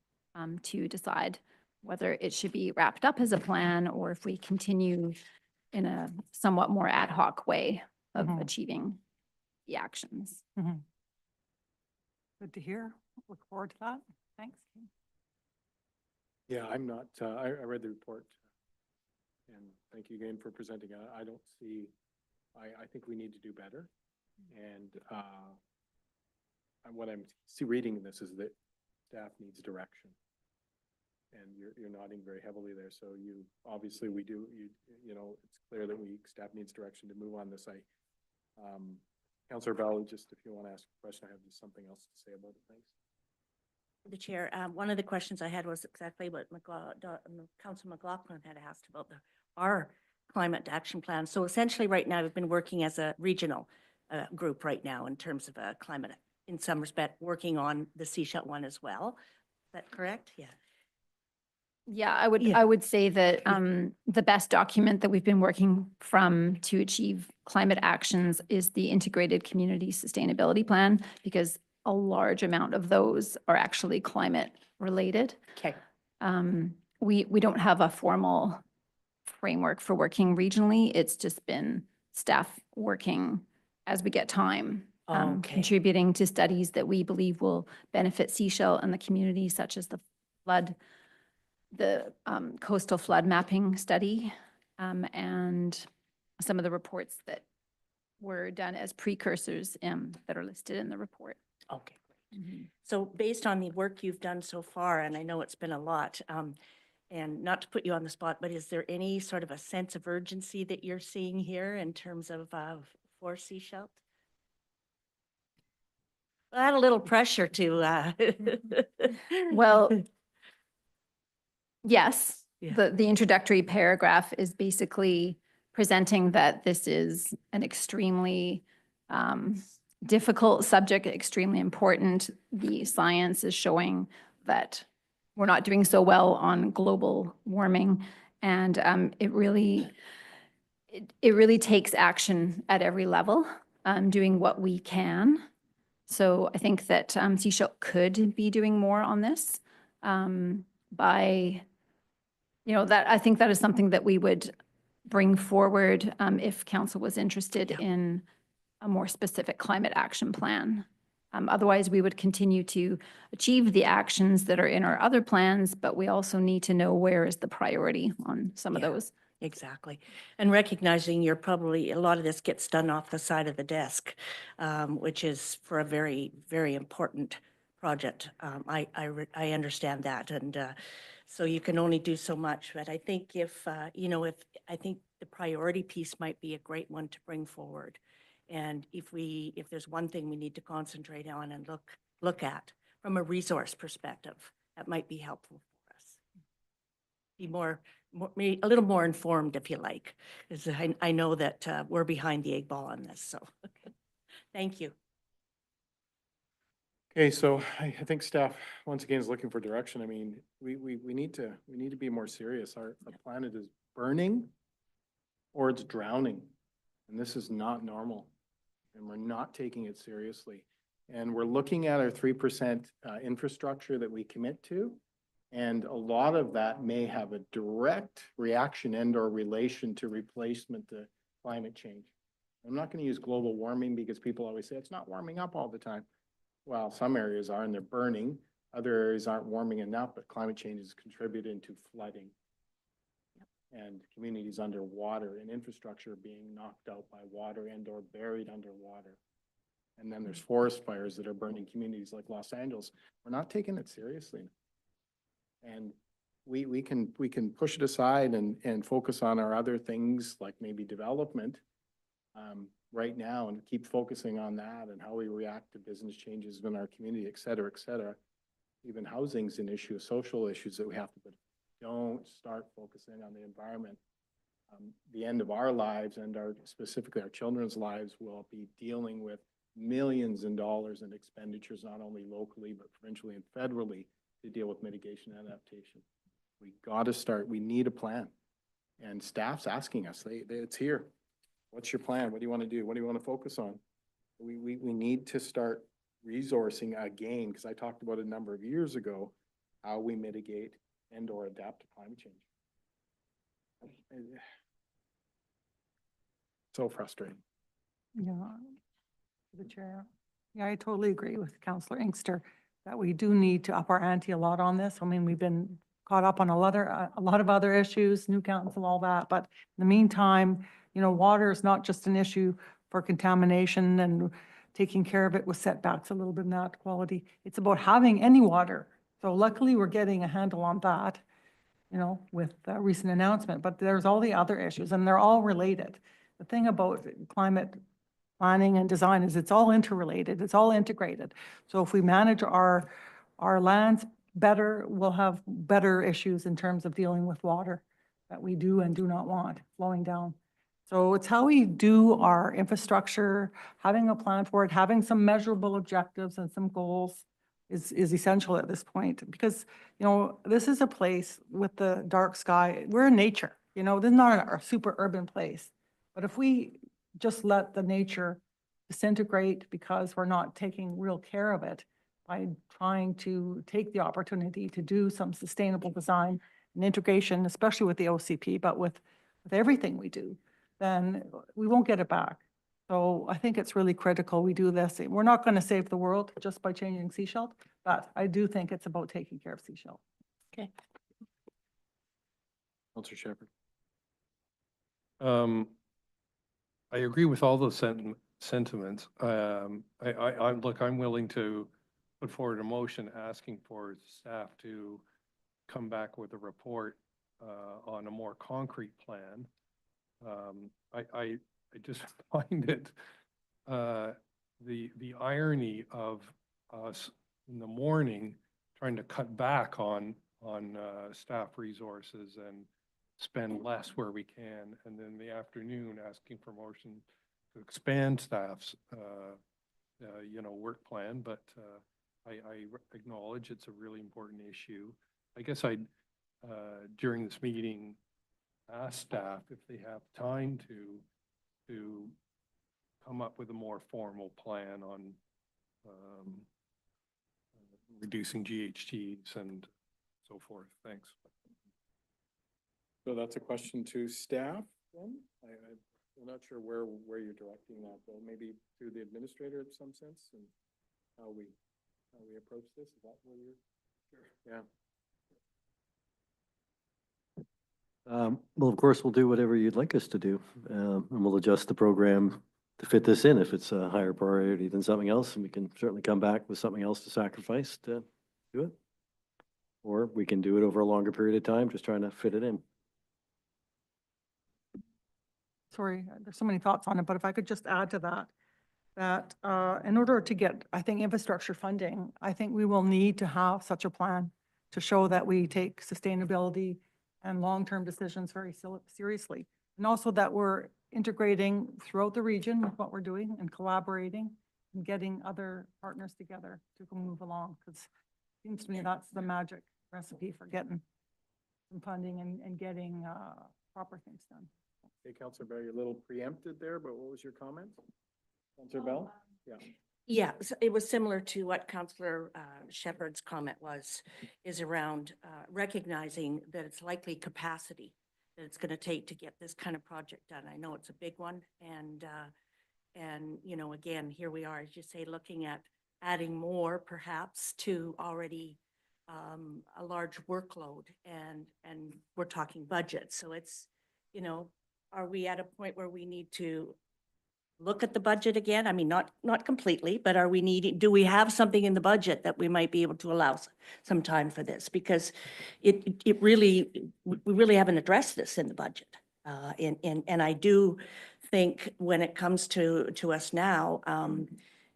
to decide whether it should be wrapped up as a plan or if we continue in a somewhat more ad hoc way of Mhm. achieving the actions. Good to hear. Look forward to that. Thanks. Yeah, I'm not, I read the report. And thank you again for presenting. I don't see, I think we need to do better. And what I'm reading in this is that staff needs direction. And you're nodding very heavily there. So you, obviously we do, you know, it's clear that staff needs direction to move on this. Councillor Bell, just if you want to ask a question, I have just something else to say about it. Thanks. The chair, one of the questions I had was exactly what Councillor McLaughlin had asked about our climate action plan. So essentially right now, we've been working as a regional group right now in terms of climate, in some respect, working on the Seashell one as well. Is that correct? Yeah. Yeah, I Yeah. would say that the best document that we've been working from to achieve climate actions is the Integrated Community Sustainability Plan, because a large amount of those are actually climate related. Okay. We don't have a formal framework for working regionally. It's just been staff working as we get time, Okay. contributing to studies that we believe will benefit Seashell and the community, such as the coastal flood mapping study, and some of the reports that were done as precursors that are listed in the report. Okay, great. So based on the work you've done so far, and I know it's been a lot, and not to put you on the spot, but is there any sort of a sense of urgency that you're seeing here in terms of for Seashell? Add a little pressure to. Well, yes, Yeah. the introductory paragraph is basically presenting that this is an extremely difficult subject, extremely important. The science is showing that we're not doing so well on global warming, and it really takes action at every level, doing what we can. So I think that Seashell could be doing more on this by, you know, that I think that is something that we would bring forward if council was interested Yeah. in a more specific climate action plan. Otherwise, we would continue to achieve the actions that are in our other plans, but we also need to know where is the priority on some of Yeah. those. Exactly. And recognizing you're probably, a lot of this gets done off the side of the desk, which is for a very, very important project. I understand that. And so you can only do so much. But I think I think the priority piece might be a great one to bring forward. And if there's one thing we need to concentrate on and look at from a resource perspective, that might be helpful for us. Be a little more informed, if you like, because I know that we're behind the 8 ball on this. So, thank you. Okay, so I think staff, once again, is looking for direction. I mean, we need to be more serious. Our planet is burning or it's drowning. And this is not normal. And we're not taking it seriously. And we're looking at our 3% infrastructure that we commit to. And a lot of that may have a direct reaction and or relation to replacement to climate change. I'm not going to use global warming because people always say it's not warming up all the time. Well, some areas are and they're burning. Other areas aren't warming enough, but climate change is contributing to flooding. And communities underwater and infrastructure being knocked out by water and or buried underwater. And then there's forest fires that are burning communities like Los Angeles. We're not taking it seriously. And we can push it aside and focus on our other things like maybe development right now and keep focusing on that and how we react to business changes in our community, et cetera, et cetera. Even housing's an issue, social issues that we have to, but don't start focusing on the environment. The end of our lives and specifically our children's lives will be dealing with millions in dollars in expenditures, not only locally, but provincially and federally to deal with mitigation and adaptation. We got to start, we need a plan. And staff's asking us, it's here. What's your plan? What do you want to do? What do you want to focus on? We need to start resourcing again, because I talked about a number of years ago, how we mitigate and or adapt to climate change. So frustrating. Yeah, the chair. Yeah, I totally agree with Councillor Inkster that we do need to up our ante a lot on this. I mean, we've been caught up on a lot of other issues, new council, all that. But in the meantime, you know, water is not just an issue for contamination and taking care of it with setbacks a little bit in that quality. It's about having any water. So luckily, we're getting a handle on that, you know, with the recent announcement. But there's all the other issues, and they're all related. The thing about climate planning and design is it's all interrelated, it's all integrated. So if we manage our lands better, we'll have better issues in terms of dealing with water that we do and do not want flowing down. So it's how we do our infrastructure, having a plan for it, having some measurable objectives and some goals is essential at this point. Because, you know, this is a place with the dark sky. We're in nature, you know, this is not a super urban place. But if we just let the nature disintegrate because we're not taking real care of it by trying to take the opportunity to do some sustainable design and integration, especially with the OCP, but with everything we do, then we won't get it back. So I think it's really critical we do this. We're not going to save the world just by changing seashell, but I do think it's about taking care of seashell. Okay. Councillor Shepherd. I agree with all those sentiments. Look, I'm willing to put forward a motion asking for staff to come back with a report on a more concrete plan. I just find it the irony of us in the morning trying to cut back on staff resources and spend less where we can, and then in the afternoon asking for motion to expand staff's you know, work plan. But I acknowledge it's a really important issue. I guess I'd during this meeting ask staff if they have time to come up with a more formal plan on reducing GHGs and so forth. Thanks. So that's a question to staff then? I'm not sure where you're directing that, though. Maybe through the administrator in some sense, and how we approach this. Is that where you're? Sure. Yeah. Well, of course, we'll do whatever you'd like us to do, and we'll adjust the program to fit this in if it's a higher priority than something else, and we can certainly come back with something else to sacrifice to do it. Or we can do it over a longer period of time, just trying to fit it in. Sorry, there's so many thoughts on it, but if I could just add to that in order to get, I think, infrastructure funding, I think we will need to have such a plan to show that we take sustainability and long-term decisions very seriously. And also that we're integrating throughout the region with what we're doing and collaborating and getting other partners together to move along. Because it seems to me that's the magic recipe for getting some funding and getting proper things done. Okay, Councillor Bell, you're a little preempted there, but what was your comment? Councillor Bell? Yeah. Yeah, it was similar to what Councillor Shepherd's comment is around recognizing that it's likely capacity that it's going to take to get this kind of project done. I know it's a big one, and you know, again, here we are, as you say, looking at adding more perhaps to already a large workload, and we're talking budget. So it's, you know, are we at a point where we need to look at the budget again? I mean, not completely, but do we have something in the budget that we might be able to allow some time for this? Because we really haven't addressed this in the budget. And I do think when it comes to us now,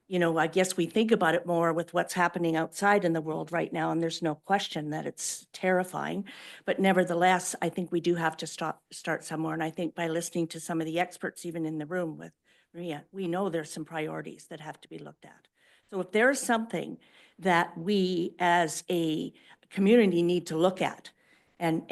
you know, I guess we think about it more with what's happening outside in the world right now, and there's no question that it's terrifying. But nevertheless, I think we do have to start somewhere. And I think by listening to some of the experts, even in the room with Maria, we know there's some priorities that have to be looked at. So if there's something that we as a community need to look at, and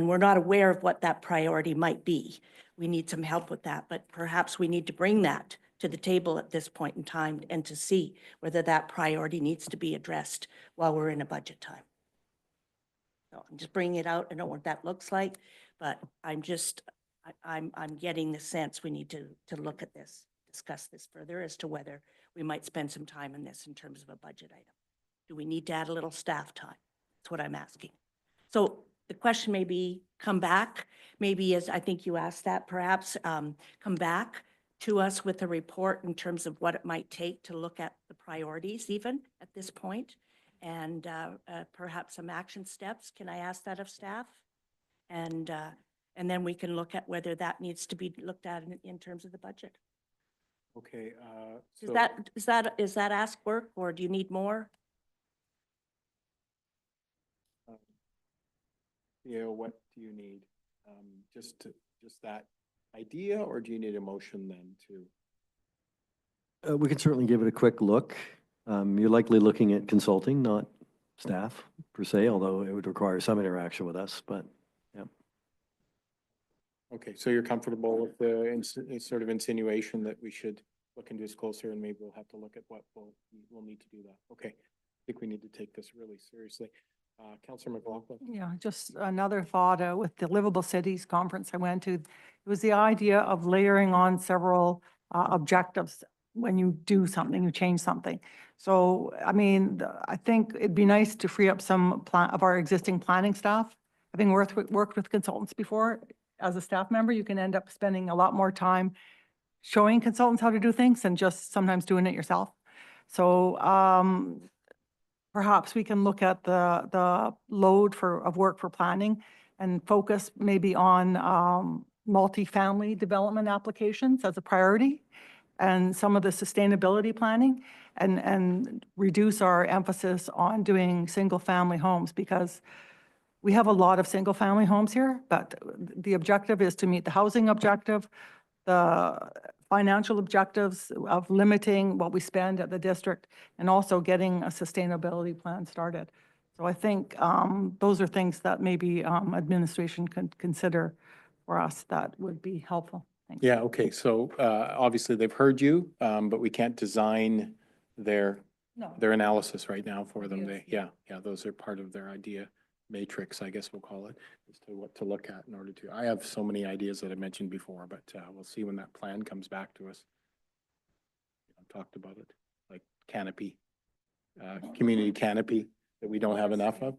we're not aware of what that priority might be, we need some help with that. But perhaps we need to bring that to the table at this point in time and to see whether that priority needs to be addressed while we're in a budget time. So I'm just bringing it out. I don't know what that looks like, but I'm just, I'm getting the sense we need to look at this, discuss this further as to whether we might spend some time on this in terms of a budget item. Do we need to add a little staff time? That's what I'm asking. So the question may be, come back, maybe as I think you asked that, perhaps come back to us with a report in terms of what it might take to look at the priorities even at this point, and perhaps some action steps. Can I ask that of staff? And then we can look at whether that needs to be looked at in terms of the budget. Okay. Is that ask work, or do you need more? What do you need? Just that idea, or do you need a motion then to? We can certainly give it a quick look. You're likely looking at consulting, not staff per se, although it would require some interaction with us, but yeah. Okay, so you're comfortable with the sort of insinuation that we should look into this closer, and maybe we'll have to look at what we'll need to do that. Okay, I think we need to take this really seriously. Councillor McLaughlin. Yeah, just another thought with the Livable Cities Conference I went to. It was the idea of layering on several objectives when you do something, you change something. So, I mean, I think it'd be nice to free up some of our existing planning staff. Having worked with consultants before, as a staff member, you can end up spending a lot more time showing consultants how to do things than just sometimes doing it yourself. So, perhaps we can look at the load of work for planning and focus maybe on multifamily development applications as a priority, and some of the sustainability planning, and reduce our emphasis on doing single-family homes, because we have a lot of single-family homes here, but the objective is to meet the housing objective, the financial objectives of limiting what we spend at the district, and also getting a sustainability plan started. So I think those are things that maybe administration could consider for us that would be helpful. Thanks. Yeah, okay, so obviously they've heard you, but we can't design their No. analysis right now for them. Yes. Yeah, those are part of their idea matrix, I guess we'll call it, as to what to look at in order to. I have so many ideas that I mentioned before, but we'll see when that plan comes back to us. I've talked about it, like canopy, community canopy that we don't have enough of,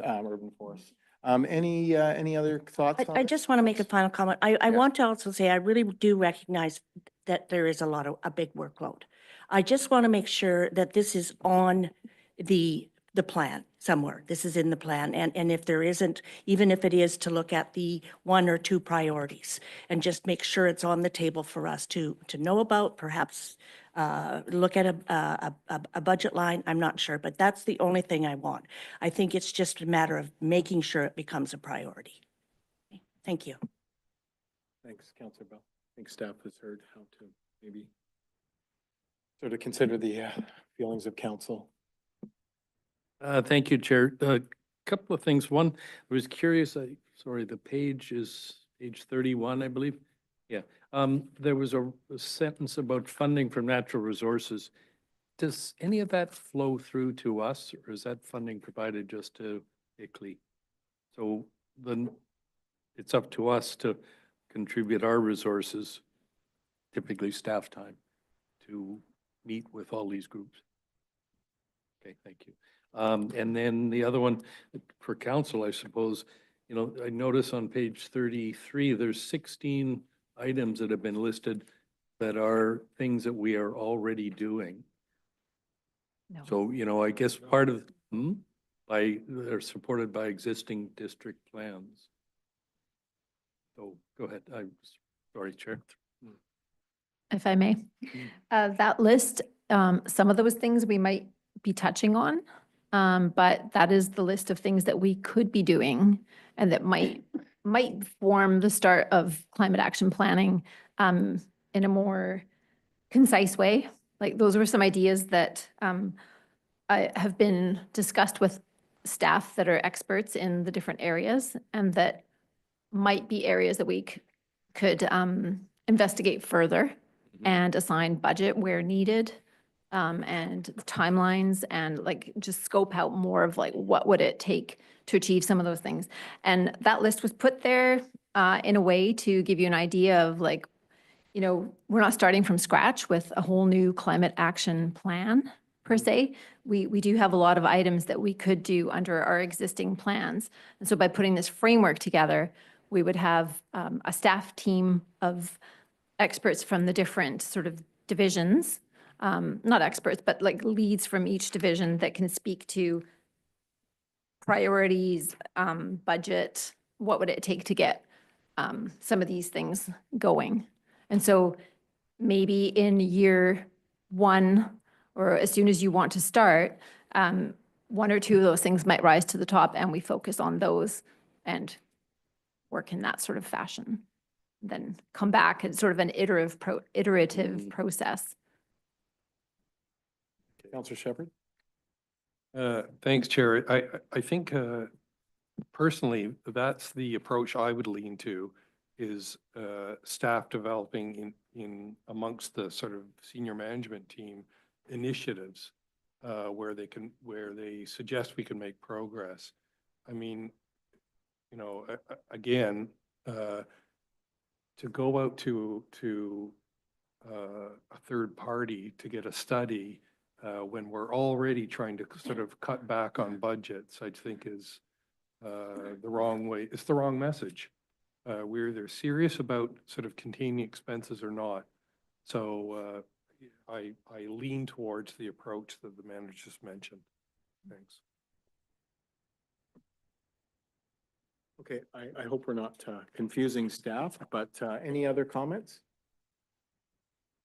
urban forests. Any other thoughts? I just want to make a final comment. I want to also say, I really do recognize that there is a big workload. I just want to make sure that this is on the plan somewhere. This is in the plan. And if there isn't, even if it is to look at the 1 or 2 priorities and just make sure it's on the table for us to know about, perhaps look at a budget line. I'm not sure, but that's the only thing I want. I think it's just a matter of making sure it becomes a priority. Thank you. Thanks, Councillor Bell. I think staff has heard how to maybe sort of consider the feelings of council. Thank you, Chair. A couple of things. One, I was curious, sorry, the page is page 31, I believe. Yeah. There was a sentence about funding from natural resources. Does any of that flow through to us, or is that funding provided just to ICLEI? So then it's up to us to contribute our resources, typically staff time, to meet with all these groups. Okay, thank you. And then the other one for council, I suppose, you know, I notice on page 33, there's 16 items that have been listed that are things that we are already doing. No. So, you know, I guess part of, they're supported by existing district plans. So go ahead. I'm sorry, Chair. If I may. That list, some of those things we might be touching on, but that is the list of things that we could be doing and that might form the start of climate action planning in a more concise way. Like those were some ideas that have been discussed with staff that are experts in the different areas, and that might be areas that we could investigate further and assign budget where needed, and timelines, and like just scope out more of like what would it take to achieve some of those things. And that list was put there in a way to give you an idea of like, you know, we're not starting from scratch with a whole new climate action plan per se. We do have a lot of items that we could do under our existing plans. And so by putting this framework together, we would have a staff team of experts from the different sort of divisions, not experts, but like leads from each division that can speak to priorities, budget, what would it take to get some of these things going. And so maybe in year one, or as soon as you want to start, one or two of those things might rise to the top, and we focus on those and work in that sort of fashion. Then come back at sort of an iterative process. Councillor Shepherd? Thanks, Chair. I think personally, that's the approach I would lean to, is staff developing in amongst the sort of senior management team initiatives where they suggest we can make progress. I mean, you know, again, to go out to a third party to get a study when we're already trying to sort of cut back on budgets, I think is the wrong way. It's the wrong message. We're either serious about sort of containing expenses or not. So I lean towards the approach that the manager just mentioned. Thanks. Okay, I hope we're not confusing staff, but any other comments?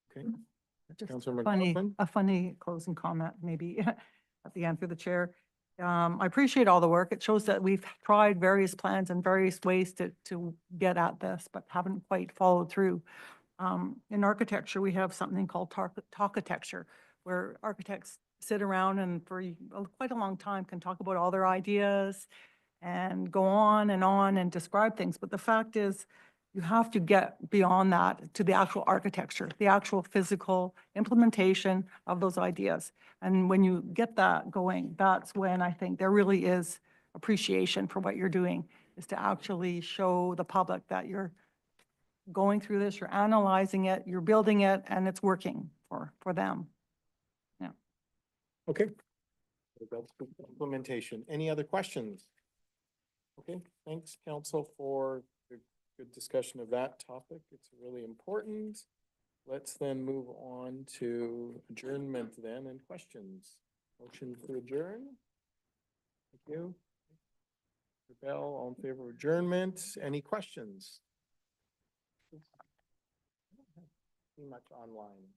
Okay. Just Councillor funny, McLaughlin? a funny closing comment, maybe at the end through the chair. I appreciate all the work. It shows that we've tried various plans and various ways to get at this, but haven't quite followed through. In architecture, we have something called talkitecture, where architects sit around and for quite a long time can talk about all their ideas and go on and describe things. But the fact is, you have to get beyond that to the actual architecture, the actual physical implementation of those ideas. And when you get that going, that's when I think there really is appreciation for what you're doing, is to actually show the public that you're going through this, you're analyzing it, you're building it, and it's working for them. Yeah. Okay. That's good implementation. Any other questions? Okay, thanks, council, for the good discussion of that topic. It's really important. Let's then move on to adjournment then and questions. Motion to adjourn. Thank you. Bell, all in favor of adjournment. Any questions? Too much online.